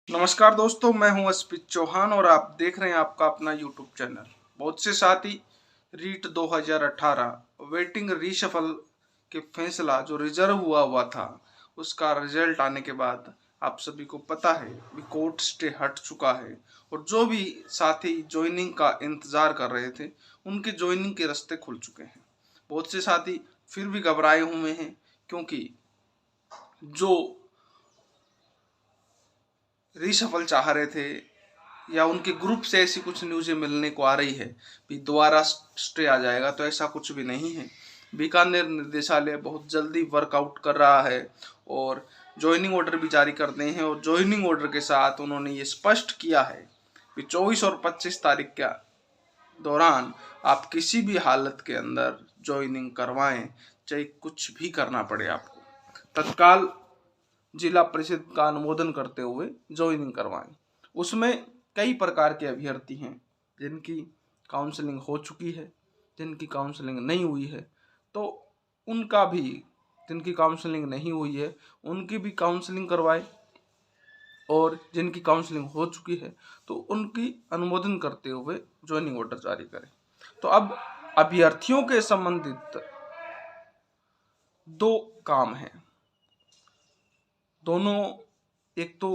नमस्कार दोस्तों, मैं हूं अस्पित चौहान और आप देख रहे हैं आपका अपना यूट्यूब चैनल। बहुत से साथी रीट 2018 वेटिंग रीशफल के फैसला जो रिजर्व हुआ था उसका रिजल्ट आने के बाद आप सभी को पता है कि कोर्ट स्टे हट चुका है और जो भी साथी ज्वाइनिंग का इंतजार कर रहे थे उनके ज्वाइनिंग के रास्ते खुल चुके हैं। बहुत से साथी फिर भी घबराए हुए हैं क्योंकि जो रीशफल चाह रहे थे या उनके ग्रुप से ऐसी कुछ न्यूज़ें मिलने को आ रही है कि दोबारा स्टे आ जाएगा, तो ऐसा कुछ भी नहीं है। बीकानेर निर्देशालय बहुत जल्दी वर्कआउट कर रहा है और ज्वाइनिंग ऑर्डर भी जारी कर दिए हैं और ज्वाइनिंग ऑर्डर के साथ उन्होंने ये स्पष्ट किया है कि 24 और 25 तारीख के दौरान आप किसी भी हालत के अंदर ज्वाइनिंग करवाएं, चाहे कुछ भी करना पड़े आपको तत्काल जिला परिषद का अनुमोदन करते हुए ज्वाइनिंग करवाएं। उसमें कई प्रकार के अभ्यर्थी हैं जिनकी काउंसलिंग हो चुकी है, जिनकी काउंसलिंग नहीं हुई है, तो उनका भी, जिनकी काउंसलिंग नहीं हुई है उनकी भी काउंसलिंग करवाएं और जिनकी काउंसलिंग हो चुकी है तो उनकी अनुमोदन करते हुए ज्वाइनिंग ऑर्डर जारी करें। तो अब अभ्यर्थियों के संबंधित दो काम हैं। दोनों, एक तो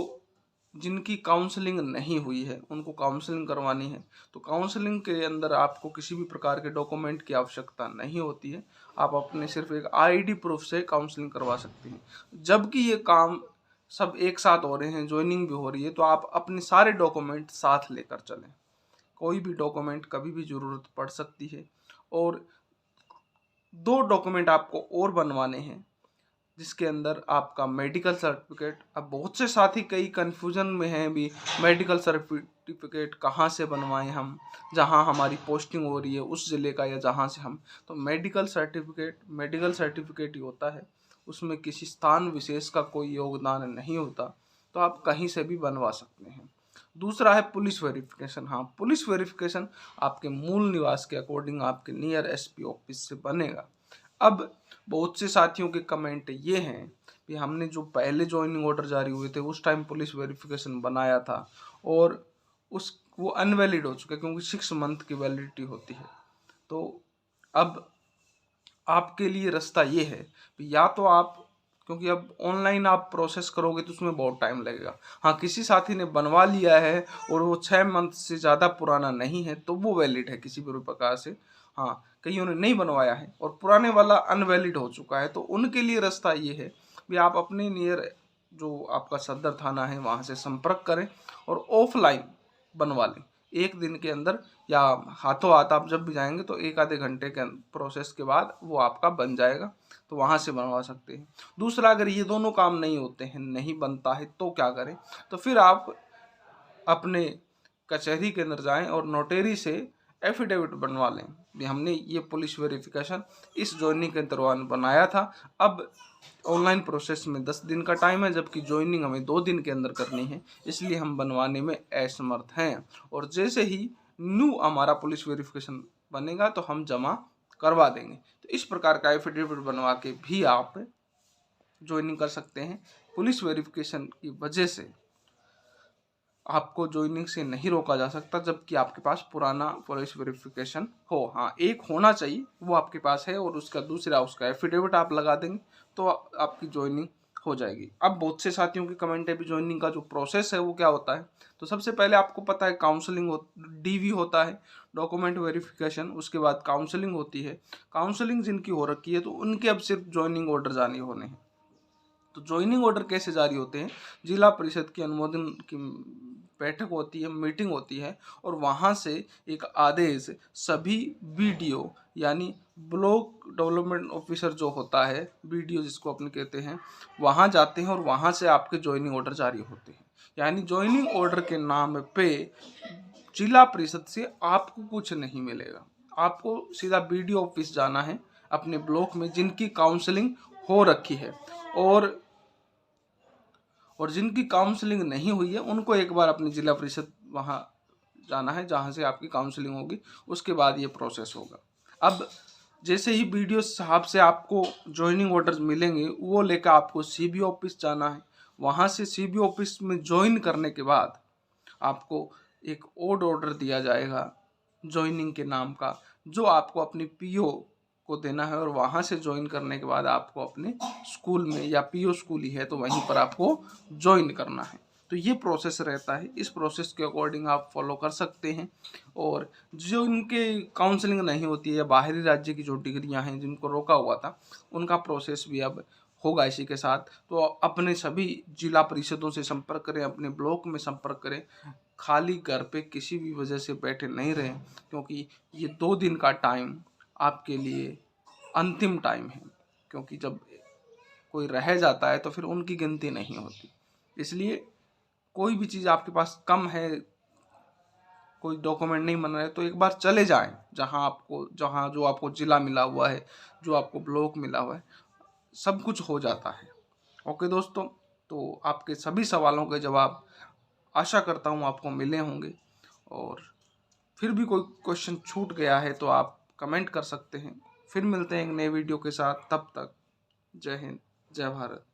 जिनकी काउंसलिंग नहीं हुई है उनको काउंसलिंग करवानी है, तो काउंसलिंग के अंदर आपको किसी भी प्रकार के डॉक्यूमेंट की आवश्यकता नहीं होती है। आप अपने सिर्फ एक आईडी प्रूफ से काउंसलिंग करवा सकते हैं। जबकि ये काम सब एक साथ हो रहे हैं, ज्वाइनिंग भी हो रही है, तो आप अपने सारे डॉक्यूमेंट साथ लेकर चलें। कोई भी डॉक्यूमेंट कभी भी ज़रूरत पड़ सकती है। और दो डॉक्यूमेंट आपको और बनवाने हैं जिसके अंदर आपका मेडिकल सर्टिफिकेट। अब बहुत से साथी कई कन्फ्यूजन में हैं भी, मेडिकल सर्टिफिकेट कहाँ से बनवाएं हम, जहाँ हमारी पोस्टिंग हो रही है उस ज़िले का या जहाँ से हम, तो मेडिकल सर्टिफिकेट ही होता है, उसमें किसी स्थान विशेष का कोई योगदान नहीं होता, तो आप कहीं से भी बनवा सकते हैं। दूसरा है पुलिस वेरिफिकेशन। हाँ, पुलिस वेरिफिकेशन आपके मूल निवास के अकॉर्डिंग आपके नियर एसपी ऑफिस से बनेगा। अब बहुत से साथियों के कमेंट ये हैं कि हमने जो पहले ज्वाइनिंग ऑर्डर जारी हुए थे उस टाइम पुलिस वेरिफिकेशन बनाया था और वो अनवैलिड हो चुका है क्योंकि 6 मंथ की वैलिडिटी होती है। तो अब आपके लिए रास्ता ये है कि या तो आप, क्योंकि अब ऑनलाइन आप प्रोसेस करोगे तो उसमें बहुत टाइम लगेगा। हाँ, किसी साथी ने बनवा लिया है और वो 6 मंथ से ज़्यादा पुराना नहीं है तो वो वैलिड है किसी भी प्रकार से। हाँ, कईयों ने नहीं बनवाया है और पुराने वाला अनवैलिड हो चुका है, तो उनके लिए रास्ता ये है कि आप अपने नियर जो आपका सदर थाना है वहाँ से संपर्क करें और ऑफलाइन बनवा लें। एक दिन के अंदर या हाथों हाथ आप जब भी जाएंगे तो एक आधे घंटे के प्रोसेस के बाद वो आपका बन जाएगा, तो वहाँ से बनवा सकते हैं। दूसरा, अगर ये दोनों काम नहीं होते हैं, नहीं बनता है, तो क्या करें, तो फिर आप अपने कचहरी के अंदर जाएं और नोटेरी से एफिडेविट बनवा लें भी हमने ये पुलिस वेरिफिकेशन इस ज्वाइनिंग के दौरान बनाया था। अब ऑनलाइन प्रोसेस में 10 दिन का टाइम है जबकि ज्वाइनिंग हमें 2 दिन के अंदर करनी है, इसलिए हम बनवाने में असमर्थ हैं। और जैसे ही न्यू हमारा पुलिस वेरिफिकेशन बनेगा तो हम जमा करवा देंगे। तो इस प्रकार का एफिडेविट बनवा के भी आप ज्वाइनिंग कर सकते हैं। पुलिस वेरिफिकेशन की वजह से आपको ज्वाइनिंग से नहीं रोका जा सकता जबकि आपके पास पुराना पुलिस वेरिफिकेशन हो। हाँ, एक होना चाहिए, वो आपके पास है, और उसका दूसरा उसका एफिडेविट आप लगा देंगे तो आपकी ज्वाइनिंग हो जाएगी। अब बहुत से साथियों की कमेंट है भी ज्वाइनिंग का जो प्रोसेस है वो क्या होता है। तो सबसे पहले आपको पता है काउंसलिंग डीवी होता है, डॉक्यूमेंट वेरिफिकेशन, उसके बाद काउंसलिंग होती है। काउंसलिंग जिनकी हो रखी है तो उनके अब सिर्फ ज्वाइनिंग ऑर्डर जारी होने हैं। तो ज्वाइनिंग ऑर्डर कैसे जारी होते हैं, जिला परिषद की अनुमोदन की बैठक होती है, मीटिंग होती है, और वहाँ से एक आदेश सभी बीडीओ यानी ब्लॉक डेवलपमेंट ऑफिसर जो होता है, बीडीओ जिसको अपन कहते हैं, वहाँ जाते हैं और वहाँ से आपके ज्वाइनिंग ऑर्डर जारी होते हैं। यानी ज्वाइनिंग ऑर्डर के नाम पे जिला परिषद से आपको कुछ नहीं मिलेगा, आपको सीधा बीडीओ ऑफिस जाना है अपने ब्लॉक में जिनकी काउंसलिंग हो रखी है, और जिनकी काउंसलिंग नहीं हुई है उनको एक बार अपनी जिला परिषद वहाँ जाना है जहाँ से आपकी काउंसलिंग होगी, उसके बाद ये प्रोसेस होगा। अब जैसे ही बीडीओ साहब से आपको ज्वाइनिंग ऑर्डर मिलेंगे वो लेकर आपको सीबीओ ऑफिस जाना है, वहाँ से सीबी ऑफिस में ज्वाइन करने के बाद आपको एक ओड ऑर्डर दिया जाएगा ज्वाइनिंग के नाम का, जो आपको अपनी पीओ को देना है, और वहाँ से ज्वाइन करने के बाद आपको अपने स्कूल में, या पीओ स्कूल ही है तो वहीं पर आपको ज्वाइन करना है। तो ये प्रोसेस रहता है, इस प्रोसेस के अकॉर्डिंग आप फॉलो कर सकते हैं। और जो इनके काउंसलिंग नहीं होती है, या बाहरी राज्य की जो डिग्रियां हैं जिनको रोका हुआ था, उनका प्रोसेस भी अब होगा इसी के साथ। तो अपने सभी जिला परिषदों से संपर्क करें, अपने ब्लॉक में संपर्क करें, खाली घर पे किसी भी वजह से बैठे नहीं रहें, क्योंकि ये 2 दिन का टाइम आपके लिए अंतिम टाइम है। क्योंकि जब कोई रह जाता है तो फिर उनकी गिनती नहीं होती। इसलिए कोई भी चीज़ आपके पास कम है, कोई डॉक्यूमेंट नहीं बन रहा है, तो एक बार चले जाएं जहाँ जो आपको जिला मिला हुआ है, जो आपको ब्लॉक मिला हुआ है, सब कुछ हो जाता है। ओके दोस्तों, तो आपके सभी सवालों के जवाब आशा करता हूँ आपको मिले होंगे। और फिर भी कोई क्वेश्चन छूट गया है तो आप कमेंट कर सकते हैं। फिर मिलते हैं एक नए वीडियो के साथ, तब तक जय हिंद, जय भारत।